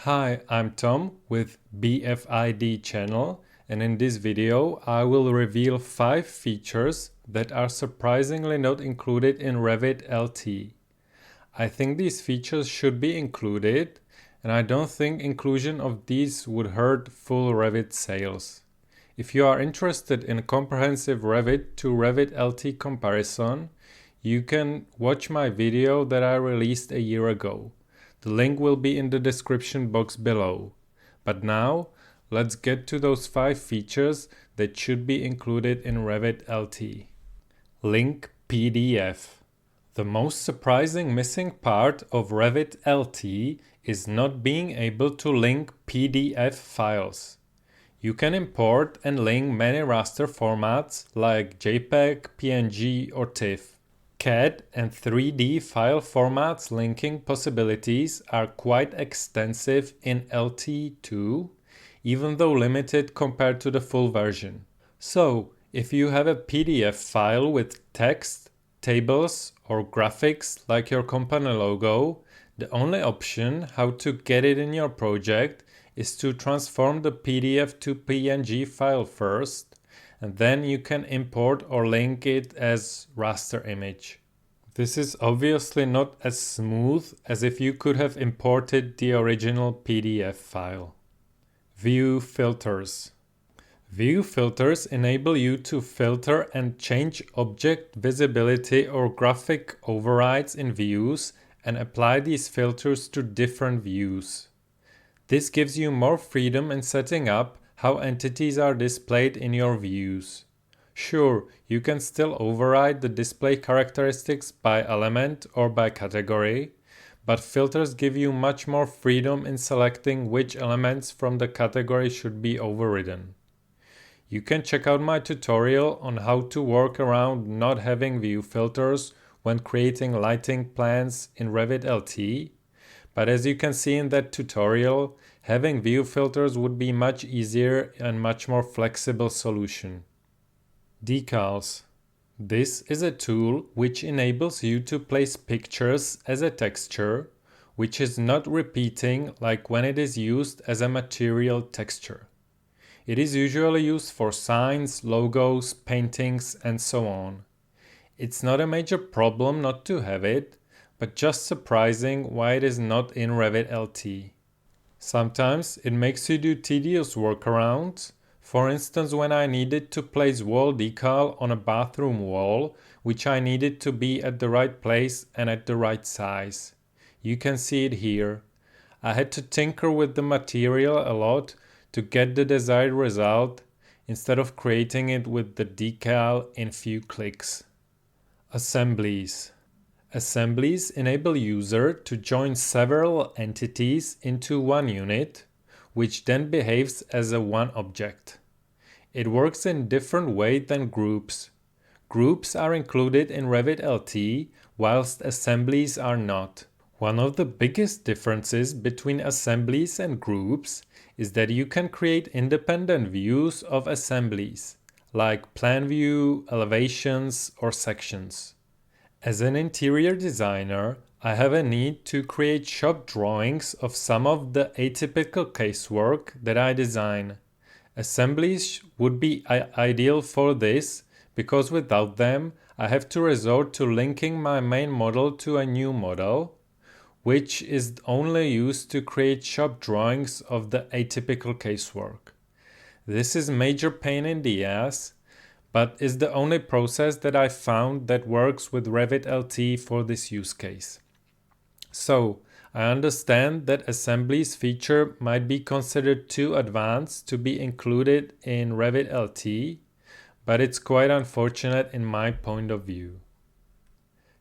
Hi, I'm Tom with BFID channel, and in this video I will reveal 5 features that are surprisingly not included in Revit LT. I think these features should be included, and I don't think inclusion of these would hurt full Revit sales. If you are interested in a comprehensive Revit to Revit LT comparison, you can watch my video that I released a year ago. The link will be in the description box below. But now, let's get to those 5 features that should be included in Revit LT. Link PDF. The most surprising missing part of Revit LT is not being able to link PDF files. You can import and link many raster formats like JPEG, PNG or TIFF. CAD and 3D file formats linking possibilities are quite extensive in LT2, even though limited compared to the full version. So, if you have a PDF file with text, tables or graphics like your company logo, the only option how to get it in your project is to transform the PDF to PNG file first, and then you can import or link it as raster image. This is obviously not as smooth as if you could have imported the original PDF file. View filters. View filters enable you to filter and change object visibility or graphic overrides in views and apply these filters to different views. This gives you more freedom in setting up how entities are displayed in your views. Sure, you can still override the display characteristics by element or by category, but filters give you much more freedom in selecting which elements from the category should be overridden. You can check out my tutorial on how to work around not having view filters when creating lighting plans in Revit LT, but as you can see in that tutorial, having view filters would be much easier and much more flexible solution. Decals. This is a tool which enables you to place pictures as a texture, which is not repeating like when it is used as a material texture. It is usually used for signs, logos, paintings, and so on. It's not a major problem not to have it, but just surprising why it is not in Revit LT. Sometimes it makes you do tedious workarounds. For instance, when I needed to place wall decal on a bathroom wall, which I needed to be at the right place and at the right size. You can see it here. I had to tinker with the material a lot to get the desired result instead of creating it with the decal in few clicks. Assemblies. Assemblies enable user to join several entities into one unit, which then behaves as a one object. It works in different way than groups. Groups are included in Revit LT, whilst assemblies are not. One of the biggest differences between assemblies and groups is that you can create independent views of assemblies, like plan view, elevations, or sections. As an interior designer, I have a need to create shop drawings of some of the atypical casework that I design. Assemblies would be ideal for this because without them, I have to resort to linking my main model to a new model, which is only used to create shop drawings of the atypical casework. This is major pain in the ass, but is the only process that I found that works with Revit LT for this use case. So, I understand that assemblies feature might be considered too advanced to be included in Revit LT, but it's quite unfortunate in my point of view.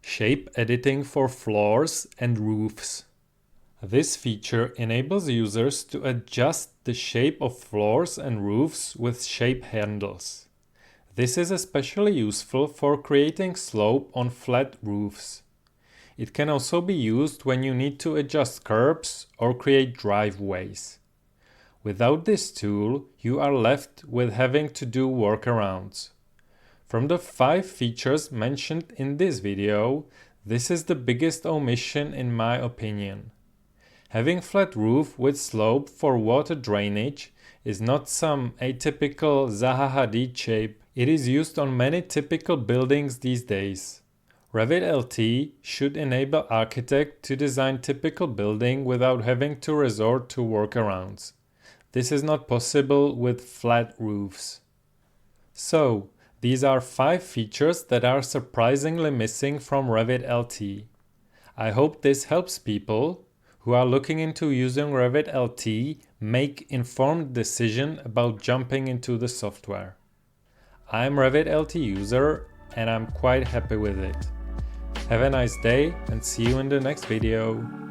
Shape editing for floors and roofs. This feature enables users to adjust the shape of floors and roofs with shape handles. This is especially useful for creating slope on flat roofs. It can also be used when you need to adjust curbs or create driveways. Without this tool, you are left with having to do workarounds. From the 5 features mentioned in this video, this is the biggest omission in my opinion. Having flat roof with slope for water drainage is not some atypical Zaha Hadid shape. It is used on many typical buildings these days. Revit LT should enable architects to design typical building without having to resort to workarounds. This is not possible with flat roofs. So, these are 5 features that are surprisingly missing from Revit LT. I hope this helps people who are looking into using Revit LT make informed decision about jumping into the software. I'm Revit LT user and I'm quite happy with it. Have a nice day and see you in the next video.